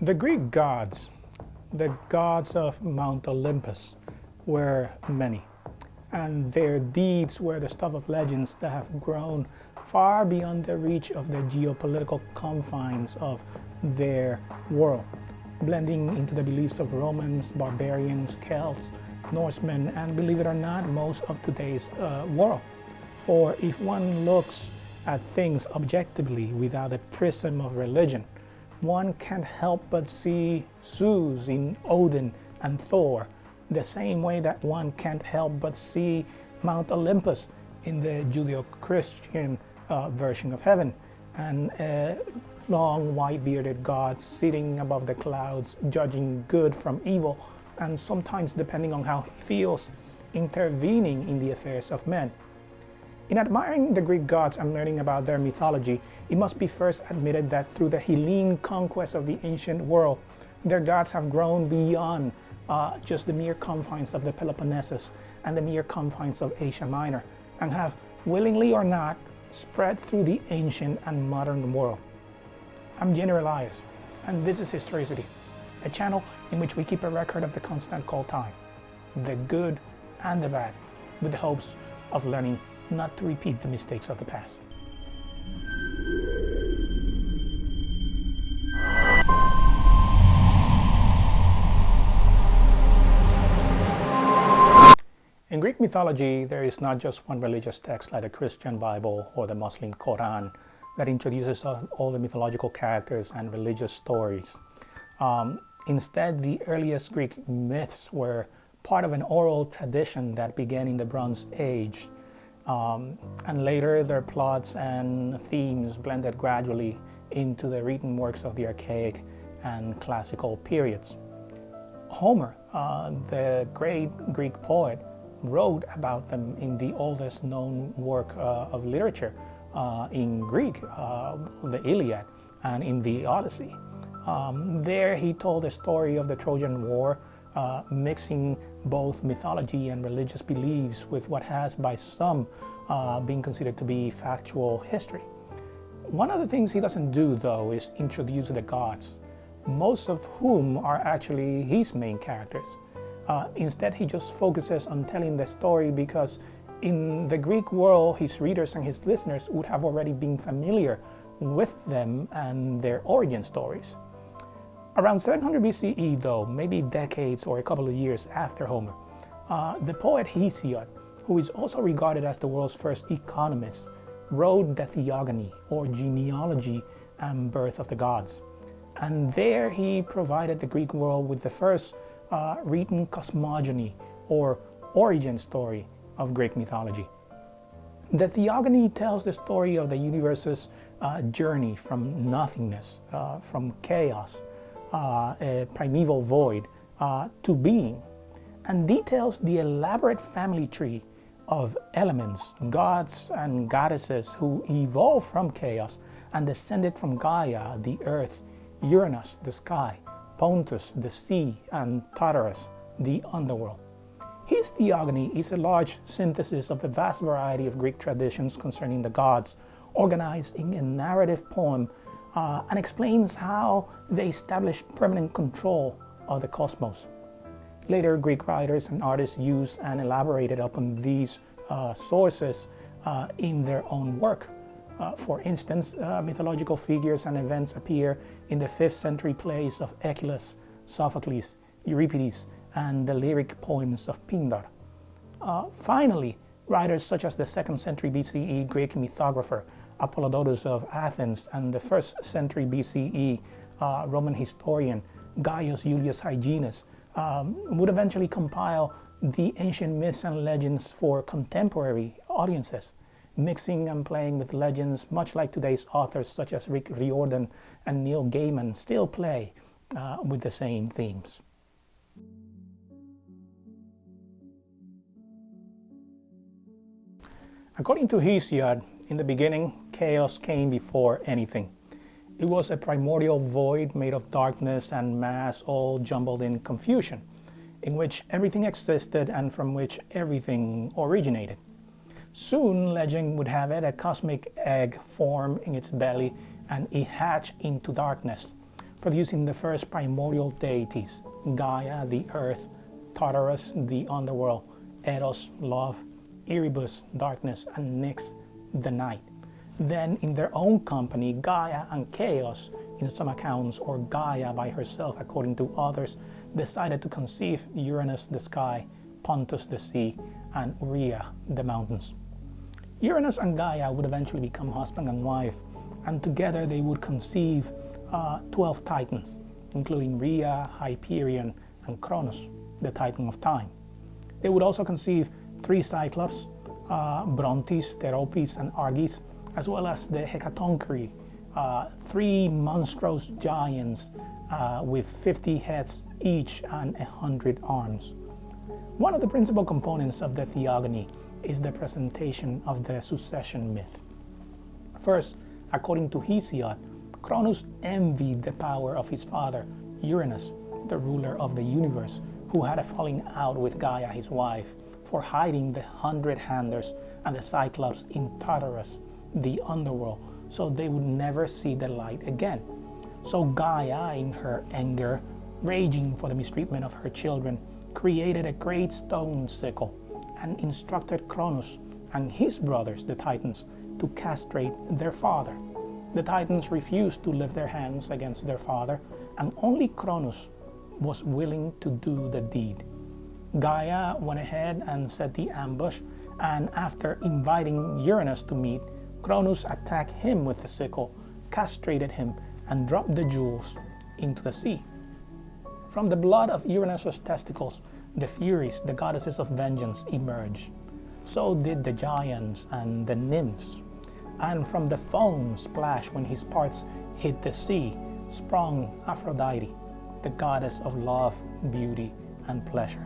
The Greek gods, the gods of Mount Olympus, were many, and their deeds were the stuff of legends that have grown far beyond the reach of the geopolitical confines of their world, blending into the beliefs of Romans, Barbarians, Celts, Norsemen, and believe it or not, most of today's world. For if one looks at things objectively without a prism of religion, one can't help but see Zeus in Odin and Thor, the same way that one can't help but see Mount Olympus in the Judeo-Christian version of heaven, and a long white-bearded god sitting above the clouds, judging good from evil, and sometimes, depending on how he feels, intervening in the affairs of men. In admiring the Greek gods and learning about their mythology, it must be first admitted that through the Hellene conquest of the ancient world, their gods have grown beyond just the mere confines of the Peloponnesus and the mere confines of Asia Minor, and have, willingly or not, spread through the ancient and modern world. I'm Generalized, and this is Historicity, a channel in which we keep a record of the constant call time, the good and the bad, with the hopes of learning not to repeat the mistakes of the past. In Greek mythology, there is not just one religious text like the Christian Bible or the Muslim Quran that introduces all the mythological characters and religious stories. Instead, the earliest Greek myths were part of an oral tradition that began in the Bronze Age. And later their plots and themes blended gradually into the written works of the archaic and classical periods. Homer, the great Greek poet, wrote about them in the oldest known work of literature in Greek, the Iliad, and in the Odyssey. There he told the story of the Trojan War, mixing both mythology and religious beliefs with what has by some been considered to be factual history. One of the things he doesn't do, though, is introduce the gods, most of whom are actually his main characters. Instead, he just focuses on telling the story because in the Greek world, his readers and his listeners would have already been familiar with them and their origin stories. Around 700 BCE, though, maybe decades or a couple of years after Homer, the poet Hesiod, who is also regarded as the world's first economist, wrote the Theogony, or genealogy and birth of the gods. And there he provided the Greek world with the first written cosmogony, or origin story of Greek mythology. The Theogony tells the story of the universe's journey from nothingness, from chaos, a primeval void, to being, and details the elaborate family tree of elements, gods and goddesses who evolved from chaos and descended from Gaia, the earth, Uranus, the sky, Pontus, the sea, and Tartarus, the underworld. His Theogony is a large synthesis of a vast variety of Greek traditions concerning the gods, organized in a narrative poem, and explains how they established permanent control of the cosmos. Later, Greek writers and artists used and elaborated upon these sources in their own work. For instance, mythological figures and events appear in the 5th century plays of Aeschylus, Sophocles, Euripides, and the lyric poems of Pindar. Finally, writers such as the 2nd century BCE Greek mythographer Apollodotus of Athens and the 1st century BCE Roman historian Gaius Julius Hyginus would eventually compile the ancient myths and legends for contemporary audiences, mixing and playing with legends much like today's authors such as Rick Riordan and Neil Gaiman still play with the same themes. According to Hesiod, in the beginning, chaos came before anything. It was a primordial void made of darkness and mass all jumbled in confusion, in which everything existed and from which everything originated. Soon, legend would have it, a cosmic egg form in its belly and it hatched into darkness, producing the first primordial deities: Gaia, the earth; Tartarus, the underworld; Eros, love; Erebus, darkness; and Nyx, the night. Then, in their own company, Gaia and Chaos, in some accounts, or Gaia by herself according to others, decided to conceive Uranus, the sky; Pontus, the sea; and Rhea, the mountains. Uranus and Gaia would eventually become husband and wife, and together they would conceive 12 titans, including Rhea, Hyperion, and Cronus, the titan of time. They would also conceive 3 Cyclops, Brontes, Theropes, and Arges, as well as the Hecatonkri, 3 monstrous giants with 50 heads each and 100 arms. One of the principal components of the Theogony is the presentation of the succession myth. First, according to Hesiod, Cronus envied the power of his father, Uranus, the ruler of the universe, who had a falling out with Gaia, his wife, for hiding the 100-handers and the Cyclops in Tartarus, the underworld, so they would never see the light again. So Gaia, in her anger, raging for the mistreatment of her children, created a great stone sickle and instructed Cronus and his brothers, the Titans, to castrate their father. The Titans refused to lift their hands against their father, and only Cronus was willing to do the deed. Gaia went ahead and set the ambush, and after inviting Uranus to meet, Cronus attacked him with the sickle, castrated him, and dropped the jewels into the sea. From the blood of Uranus's testicles, the Furies, the goddesses of vengeance, emerged. So did the giants and the nymphs. And from the foam splash when his parts hit the sea, sprung Aphrodite, the goddess of love, beauty, and pleasure.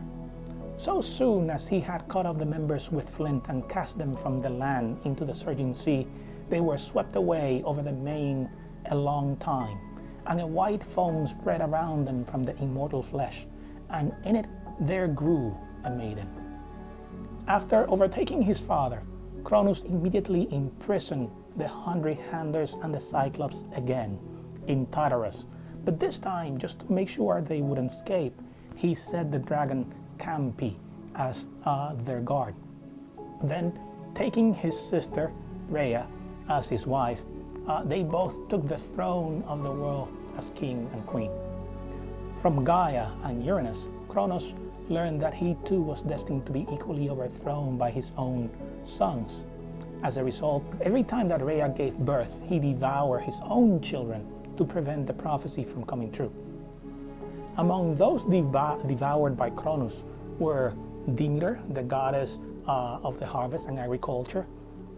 So soon as he had cut off the members with flint and cast them from the land into the surging sea, they were swept away over the main a long time, and a white foam spread around them from the immortal flesh, and in it there grew a maiden. After overtaking his father, Cronus immediately imprisoned the 100-handers and the Cyclops again in Tartarus, but this time, just to make sure they wouldn't escape, he set the dragon Campi as their guard. Then, taking his sister Rhea as his wife, they both took the throne of the world as king and queen. From Gaia and Uranus, Cronus learned that he too was destined to be equally overthrown by his own sons. As a result, every time that Rhea gave birth, he devoured his own children to prevent the prophecy from coming true. Among those devoured by Cronus were Demeter, the goddess of the harvest and agriculture;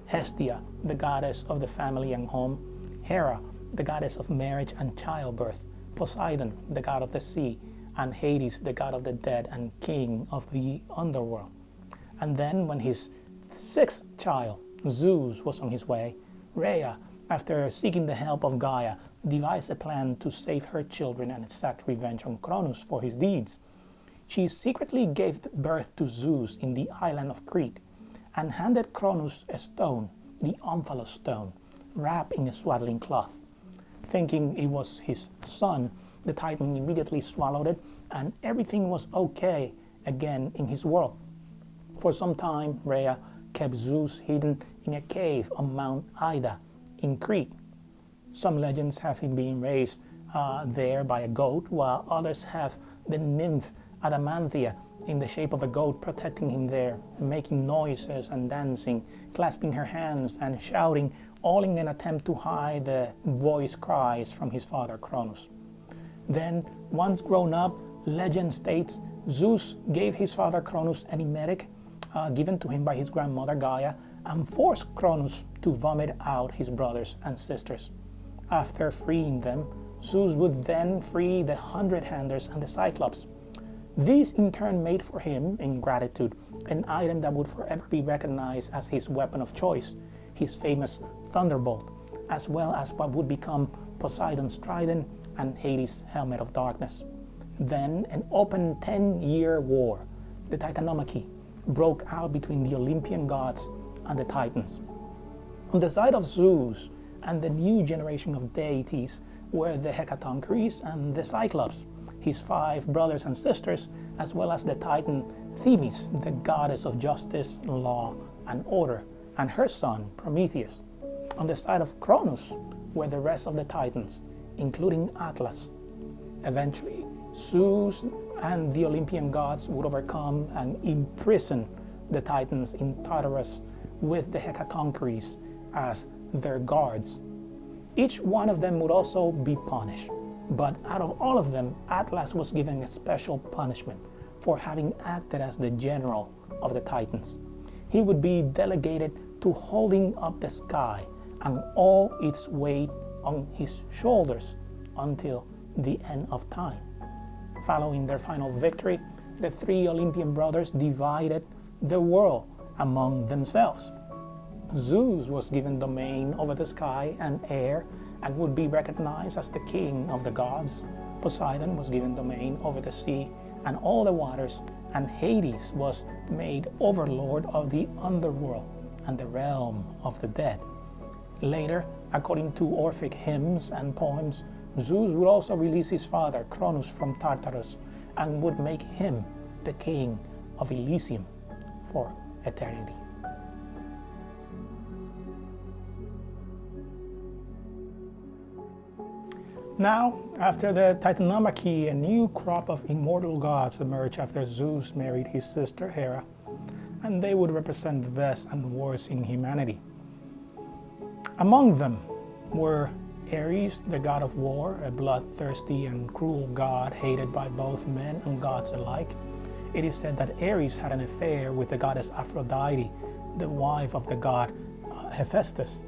Hestia, the goddess of the family and home; Hera, the goddess of marriage and childbirth; Poseidon, the god of the sea; and Hades, the god of the dead and king of the underworld. And then, when his 6th child, Zeus, was on his way, Rhea, after seeking the help of Gaia, devised a plan to save her children and exact revenge on Cronus for his deeds. She secretly gave birth to Zeus in the island of Crete, and handed Cronus a stone, the Omphalos stone, wrapped in a swaddling cloth. Thinking it was his son, the Titan immediately swallowed it, and everything was okay again in his world. For some time, Rhea kept Zeus hidden in a cave on Mount Ida in Crete. Some legends have him being raised there by a goat, while others have the nymph Adamanthia in the shape of a goat protecting him there, making noises and dancing, clasping her hands and shouting, all in an attempt to hide the voice cries from his father Cronus. Then, once grown up, legend states Zeus gave his father Cronus an emetic given to him by his grandmother Gaia, and forced Cronus to vomit out his brothers and sisters. After freeing them, Zeus would then free the 100-handers and the Cyclops. These in turn made for him, in gratitude, an item that would forever be recognized as his weapon of choice, his famous thunderbolt, as well as what would become Poseidon's trident and Hades' helmet of darkness. Then an open 10-year war, the Titanomachy, broke out between the Olympian gods and the Titans. On the side of Zeus and the new generation of deities, were the Hecatoncres and the Cyclops, his 5 brothers and sisters, as well as the Titan Themis, the goddess of justice, law, and order, and her son Prometheus. On the side of Cronus were the rest of the Titans, including Atlas. Eventually, Zeus and the Olympian gods would overcome and imprison the Titans in Tartarus with the Hecatoncres as their guards. Each one of them would also be punished, but out of all of them, Atlas was given a special punishment for having acted as the general of the Titans. He would be delegated to holding up the sky and all its weight on his shoulders until the end of time. Following their final victory, the 3 Olympian brothers divided the world among themselves. Zeus was given domain over the sky and air and would be recognized as the king of the gods. Poseidon was given domain over the sea and all the waters, and Hades was made overlord of the underworld and the realm of the dead. Later, according to Orphic hymns and poems, Zeus would also release his father Cronus from Tartarus and would make him the king of Elysium for eternity. Now, after the Titanomachy, a new crop of immortal gods emerged after Zeus married his sister Hera, and they would represent the best and worst in humanity. Among them were Ares, the god of war, a bloodthirsty and cruel god hated by both men and gods alike. It is said that Ares had an affair with the goddess Aphrodite, the wife of the god Hephaestus.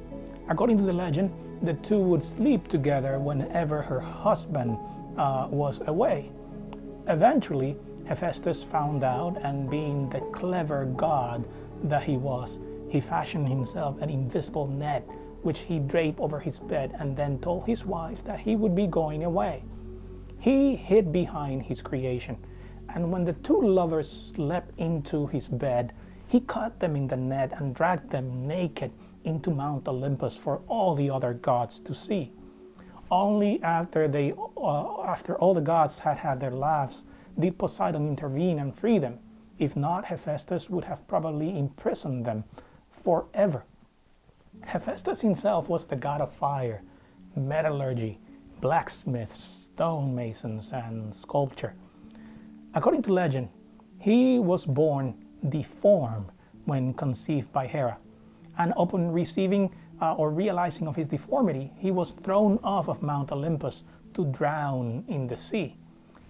According to the legend, the two would sleep together whenever her husband was away. Eventually, Hephaestus found out, and being the clever god that he was, he fashioned himself an invisible net which he draped over his bed and then told his wife that he would be going away. He hid behind his creation, and when the 2 lovers slept into his bed, he caught them in the net and dragged them naked into Mount Olympus for all the other gods to see. Only after all the gods had had their laughs did Poseidon intervene and free them. If not, Hephaestus would have probably imprisoned them forever. Hephaestus himself was the god of fire, metallurgy, blacksmiths, stonemasons, and sculpture. According to legend, he was born deformed when conceived by Hera, and upon receiving or realizing of his deformity, he was thrown off of Mount Olympus to drown in the sea.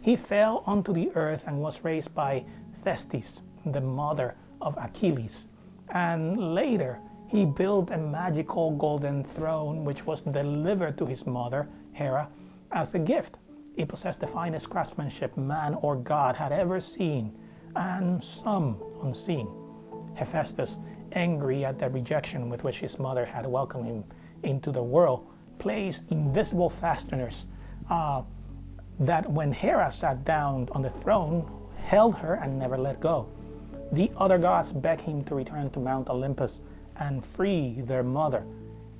He fell onto the earth and was raised by Thistis, the mother of Achilles, and later he built a magical golden throne which was delivered to his mother, Hera, as a gift. It possessed the finest craftsmanship man or god had ever seen, and some unseen. Hephaestus, angry at the rejection with which his mother had welcomed him into the world, placed invisible fasteners that when Hera sat down on the throne, held her and never let go. The other gods begged him to return to Mount Olympus and free their mother.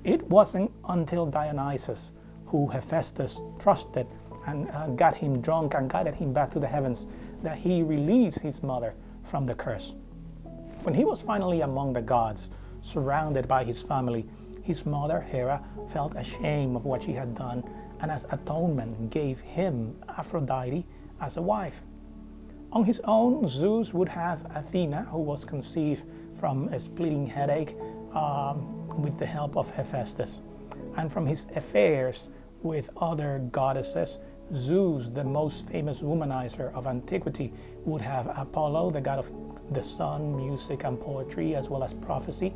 It wasn't until Dionysus, who Hephaestus trusted and got him drunk and guided him back to the heavens, that he released his mother from the curse. When he was finally among the gods, surrounded by his family, his mother, Hera, felt ashamed of what she had done, and as atonement gave him Aphrodite as a wife. On his own, Zeus would have Athena, who was conceived from a splitting headache with the help of Hephaestus. And from his affairs with other goddesses, Zeus, the most famous womanizer of antiquity, would have Apollo, the god of the sun, music, and poetry, as well as prophecy.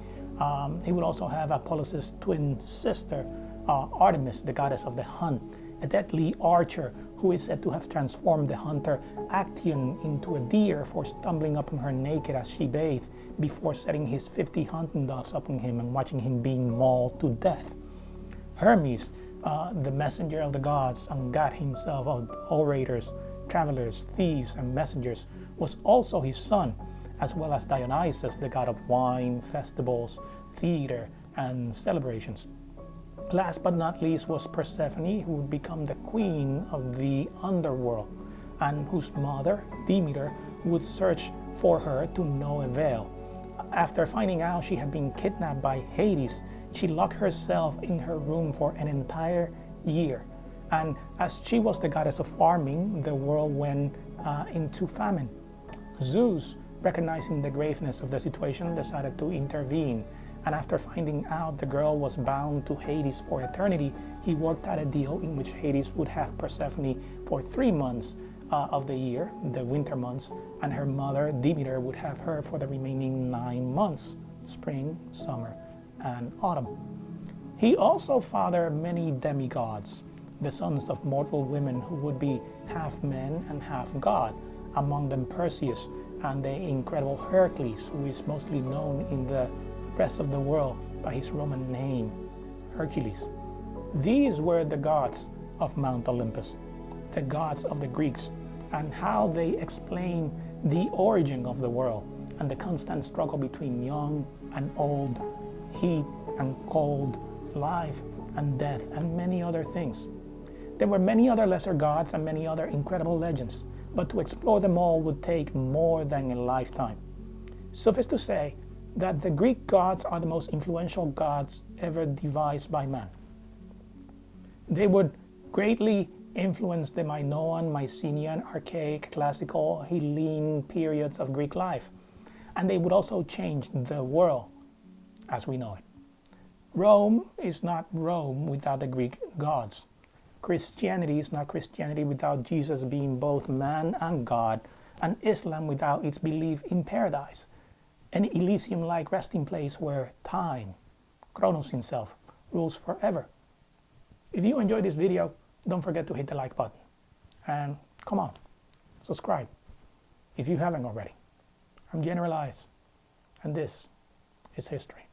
He would also have Apollos' twin sister, Artemis, the goddess of the hunt, a deadly archer who is said to have transformed the hunter Actaeon into a deer for stumbling upon her naked as she bathed before setting his 50 hunting dogs upon him and watching him being mauled to death. Hermes, the messenger of the gods and god himself of orators, travelers, thieves, and messengers, was also his son, as well as Dionysus, the god of wine, festivals, theater, and celebrations. Last but not least was Persephone, who would become the queen of the underworld, and whose mother, Demeter, would search for her to no avail. After finding out she had been kidnapped by Hades, she locked herself in her room for an entire year. And as she was the goddess of farming, the world went into famine. Zeus, recognizing the graveness of the situation, decided to intervene. And after finding out the girl was bound to Hades for eternity, he worked out a deal in which Hades would have Persephone for 3 months of the year, the winter months, and her mother, Demeter, would have her for the remaining 9 months, spring, summer, and autumn. He also fathered many demigods, the sons of mortal women who would be half man and half god, among them Perseus and the incredible Hercules, who is mostly known in the rest of the world by his Roman name, Hercules. These were the gods of Mount Olympus, the gods of the Greeks, and how they explain the origin of the world and the constant struggle between young and old, heat and cold, life and death, and many other things. There were many other lesser gods and many other incredible legends, but to explore them all would take more than a lifetime. Suffice to say that the Greek gods are the most influential gods ever devised by man. They would greatly influence the Minoan, Mycenaean, Archaic, Classical, Hellenic periods of Greek life, and they would also change the world as we know it. Rome is not Rome without the Greek gods. Christianity is not Christianity without Jesus being both man and God, and Islam without its belief in paradise, an Elysium-like resting place where time, Kronos himself, rules forever. If you enjoyed this video, don't forget to hit the like button. And come on, subscribe if you haven't already. I'm Generalize, and this is history.